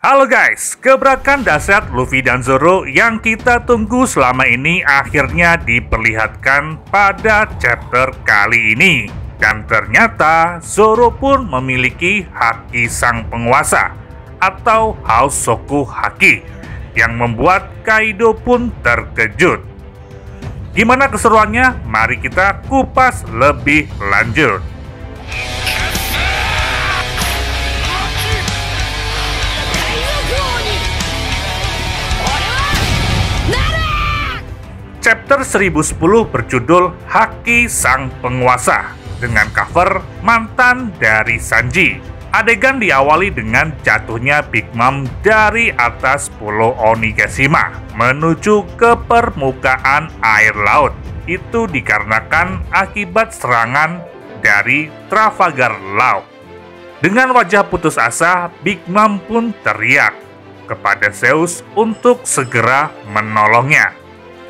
Halo guys, gebrakan dahsyat Luffy dan Zoro yang kita tunggu selama ini akhirnya diperlihatkan pada chapter kali ini. Dan ternyata Zoro pun memiliki Haki Sang Penguasa atau Hausoku Haki yang membuat Kaido pun terkejut. Gimana keseruannya? Mari kita kupas lebih lanjut. Chapter 1010 berjudul Haki Sang Penguasa dengan cover mantan dari Sanji. Adegan diawali dengan jatuhnya Big Mom dari atas Pulau Onigashima menuju ke permukaan air laut. Itu dikarenakan akibat serangan dari Trafalgar Law. Dengan wajah putus asa, Big Mom pun teriak kepada Zeus untuk segera menolongnya.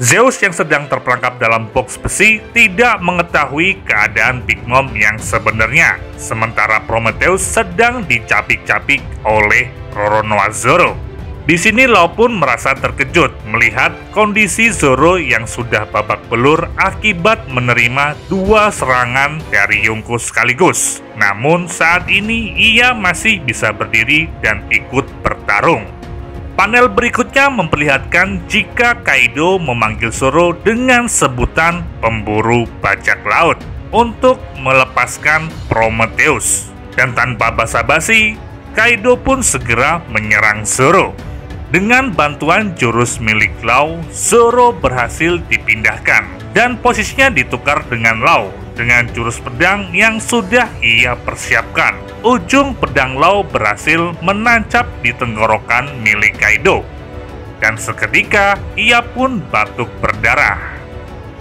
Zeus yang sedang terperangkap dalam box besi tidak mengetahui keadaan Big Mom yang sebenarnya, sementara Prometheus sedang dicapik-capik oleh Roronoa Zoro. Di sini Law pun merasa terkejut melihat kondisi Zoro yang sudah babak belur akibat menerima dua serangan dari Yonko sekaligus. Namun saat ini ia masih bisa berdiri dan ikut bertarung. Panel berikutnya memperlihatkan jika Kaido memanggil Zoro dengan sebutan pemburu bajak laut untuk melepaskan Prometheus. Dan tanpa basa-basi, Kaido pun segera menyerang Zoro. Dengan bantuan jurus milik Law, Zoro berhasil dipindahkan dan posisinya ditukar dengan Law dengan jurus pedang yang sudah ia persiapkan. Ujung pedang Law berhasil menancap di tenggorokan milik Kaido, dan seketika ia pun batuk berdarah.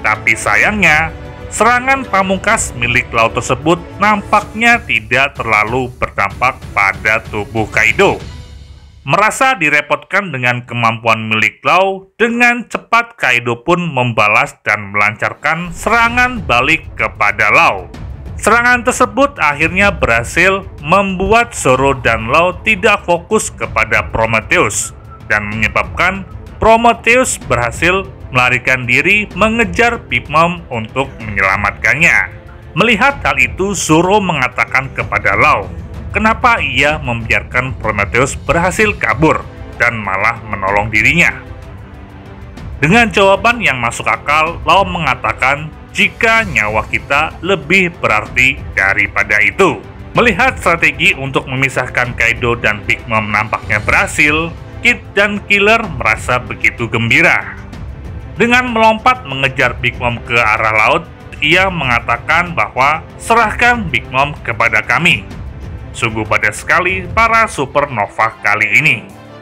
Tapi sayangnya, serangan pamungkas milik Law tersebut nampaknya tidak terlalu berdampak pada tubuh Kaido. Merasa direpotkan dengan kemampuan milik Law, dengan cepat Kaido pun membalas dan melancarkan serangan balik kepada Law. Serangan tersebut akhirnya berhasil membuat Zoro dan Law tidak fokus kepada Prometheus dan menyebabkan Prometheus berhasil melarikan diri mengejar Big Mom untuk menyelamatkannya. Melihat hal itu, Zoro mengatakan kepada Law, kenapa ia membiarkan Prometheus berhasil kabur dan malah menolong dirinya. Dengan jawaban yang masuk akal, Law mengatakan jika nyawa kita lebih berarti daripada itu. Melihat strategi untuk memisahkan Kaido dan Big Mom nampaknya berhasil, Kid dan Killer merasa begitu gembira. Dengan melompat mengejar Big Mom ke arah laut, ia mengatakan bahwa serahkan Big Mom kepada kami. Sungguh padat sekali para supernova kali ini.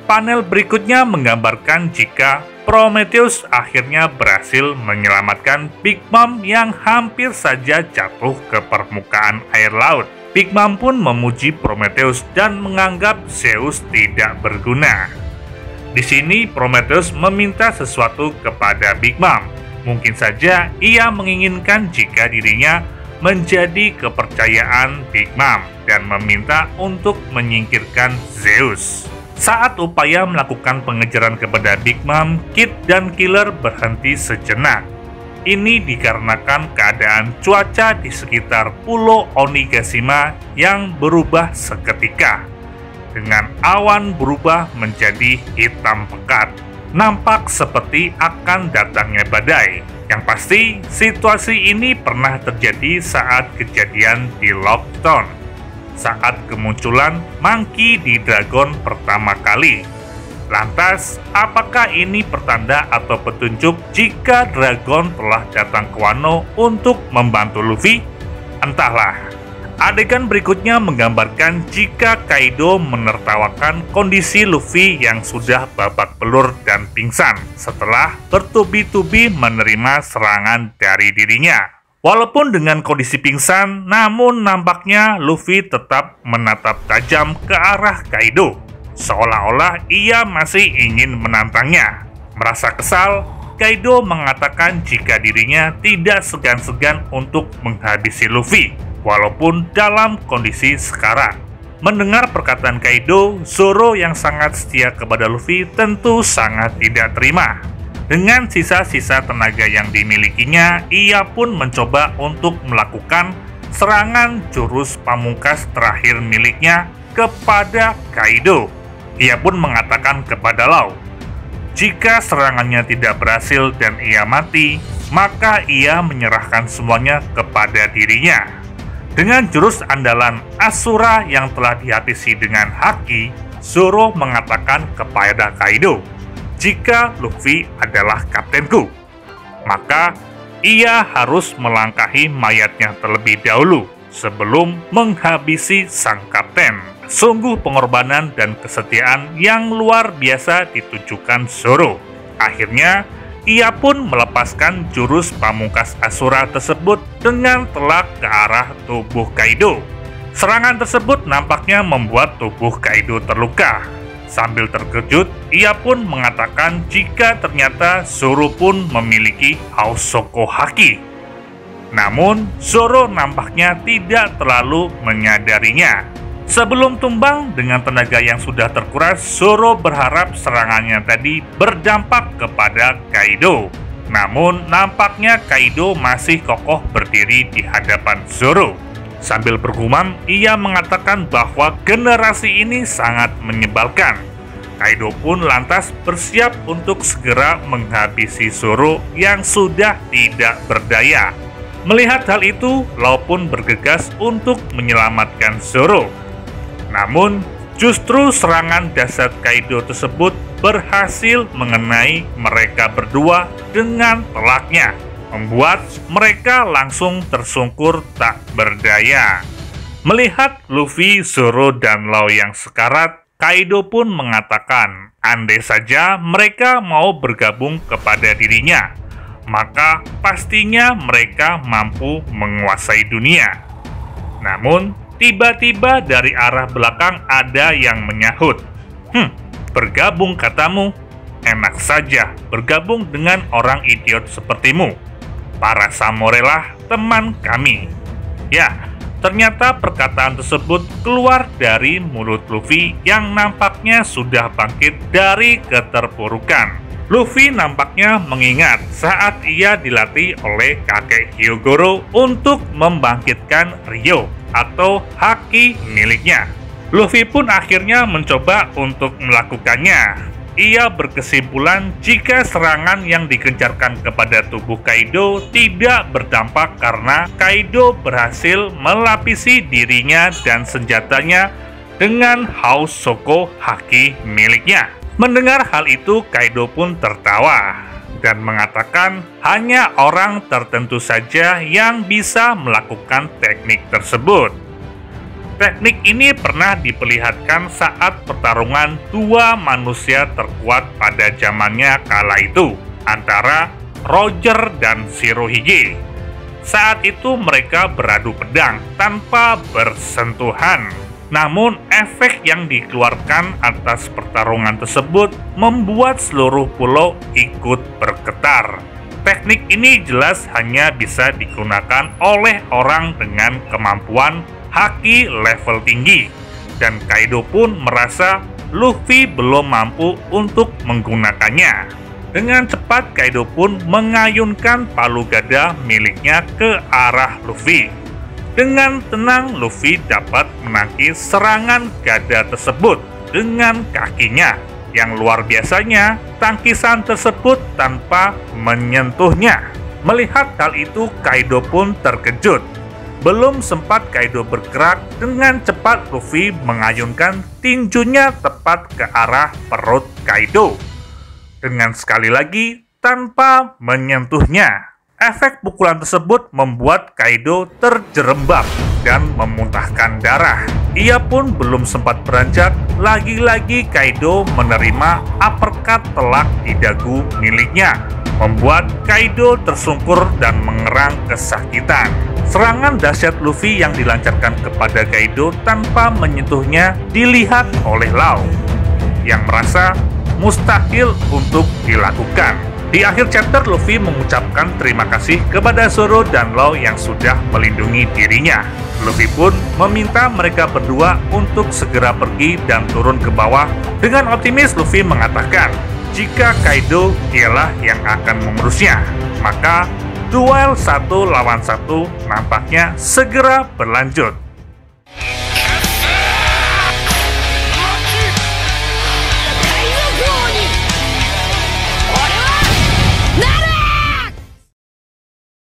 Panel berikutnya menggambarkan jika Prometheus akhirnya berhasil menyelamatkan Big Mom yang hampir saja jatuh ke permukaan air laut. Big Mom pun memuji Prometheus dan menganggap Zeus tidak berguna. Di sini Prometheus meminta sesuatu kepada Big Mom. Mungkin saja ia menginginkan jika dirinya menjadi kepercayaan Big Mom dan meminta untuk menyingkirkan Zeus. Saat upaya melakukan pengejaran kepada Big Mom, Kid dan Killer berhenti sejenak. Ini dikarenakan keadaan cuaca di sekitar Pulau Onigashima yang berubah seketika. Dengan awan berubah menjadi hitam pekat. Nampak seperti akan datangnya badai. Yang pasti, situasi ini pernah terjadi saat kejadian di Lockdown, saat kemunculan Monkey D. Dragon pertama kali. Lantas, apakah ini pertanda atau petunjuk jika Dragon telah datang ke Wano untuk membantu Luffy? Entahlah. Adegan berikutnya menggambarkan jika Kaido menertawakan kondisi Luffy yang sudah babak belur dan pingsan setelah bertubi-tubi menerima serangan dari dirinya. Walaupun dengan kondisi pingsan, namun nampaknya Luffy tetap menatap tajam ke arah Kaido, seolah-olah ia masih ingin menantangnya. Merasa kesal, Kaido mengatakan jika dirinya tidak segan-segan untuk menghabisi Luffy, walaupun dalam kondisi sekarang. Mendengar perkataan Kaido, Zoro yang sangat setia kepada Luffy tentu sangat tidak terima. Dengan sisa-sisa tenaga yang dimilikinya, ia pun mencoba untuk melakukan serangan jurus pamungkas terakhir miliknya kepada Kaido. Ia pun mengatakan kepada Law, jika serangannya tidak berhasil dan ia mati, maka ia menyerahkan semuanya kepada dirinya. Dengan jurus andalan Asura yang telah dihabisi dengan haki, Zoro mengatakan kepada Kaido, jika Luffy adalah kaptenku, maka ia harus melangkahi mayatnya terlebih dahulu sebelum menghabisi sang kapten. Sungguh pengorbanan dan kesetiaan yang luar biasa ditujukan Zoro. Akhirnya, ia pun melepaskan jurus pamungkas Asura tersebut dengan telak ke arah tubuh Kaido. Serangan tersebut nampaknya membuat tubuh Kaido terluka. Sambil terkejut, ia pun mengatakan jika ternyata Zoro pun memiliki Hausoko Haki. Namun, Zoro nampaknya tidak terlalu menyadarinya. Sebelum tumbang dengan tenaga yang sudah terkuras, Zoro berharap serangannya tadi berdampak kepada Kaido. Namun, nampaknya Kaido masih kokoh berdiri di hadapan Zoro. Sambil bergumam, ia mengatakan bahwa generasi ini sangat menyebalkan. Kaido pun lantas bersiap untuk segera menghabisi Zoro yang sudah tidak berdaya. Melihat hal itu, Law pun bergegas untuk menyelamatkan Zoro. Namun, justru serangan dahsyat Kaido tersebut berhasil mengenai mereka berdua dengan telaknya, membuat mereka langsung tersungkur tak berdaya. Melihat Luffy, Zoro, dan Law yang sekarat, Kaido pun mengatakan, andai saja mereka mau bergabung kepada dirinya, maka pastinya mereka mampu menguasai dunia. Namun, tiba-tiba dari arah belakang ada yang menyahut, bergabung katamu? Enak saja bergabung dengan orang idiot sepertimu. Para samurai lah teman kami. Ya, ternyata perkataan tersebut keluar dari mulut Luffy yang nampaknya sudah bangkit dari keterpurukan. Luffy nampaknya mengingat saat ia dilatih oleh kakek Hyogoro untuk membangkitkan Ryo atau haki miliknya. Luffy pun akhirnya mencoba untuk melakukannya. Ia berkesimpulan jika serangan yang digencarkan kepada tubuh Kaido tidak berdampak karena Kaido berhasil melapisi dirinya dan senjatanya dengan Hausoko Haki miliknya. Mendengar hal itu, Kaido pun tertawa dan mengatakan hanya orang tertentu saja yang bisa melakukan teknik tersebut. Teknik ini pernah diperlihatkan saat pertarungan dua manusia terkuat pada zamannya kala itu, antara Roger dan Shirohige. Saat itu mereka beradu pedang tanpa bersentuhan. Namun, efek yang dikeluarkan atas pertarungan tersebut membuat seluruh pulau ikut bergetar. Teknik ini jelas hanya bisa digunakan oleh orang dengan kemampuan haki level tinggi, dan Kaido pun merasa Luffy belum mampu untuk menggunakannya. Dengan cepat, Kaido pun mengayunkan palu gada miliknya ke arah Luffy. Dengan tenang, Luffy dapat menangkis serangan gada tersebut dengan kakinya. Yang luar biasanya, tangkisan tersebut tanpa menyentuhnya. Melihat hal itu, Kaido pun terkejut. Belum sempat Kaido bergerak, dengan cepat Luffy mengayunkan tinjunya tepat ke arah perut Kaido. Dengan sekali lagi, tanpa menyentuhnya. Efek pukulan tersebut membuat Kaido terjerembab dan memuntahkan darah. Ia pun belum sempat beranjak, lagi-lagi Kaido menerima uppercut telak di dagu miliknya, membuat Kaido tersungkur dan mengerang kesakitan. Serangan dahsyat Luffy yang dilancarkan kepada Kaido tanpa menyentuhnya dilihat oleh Law, yang merasa mustahil untuk dilakukan. Di akhir chapter, Luffy mengucapkan terima kasih kepada Zoro dan Law yang sudah melindungi dirinya. Luffy pun meminta mereka berdua untuk segera pergi dan turun ke bawah. Dengan optimis, Luffy mengatakan jika Kaido dialah yang akan mengurusnya, maka duel 1 lawan 1 nampaknya segera berlanjut.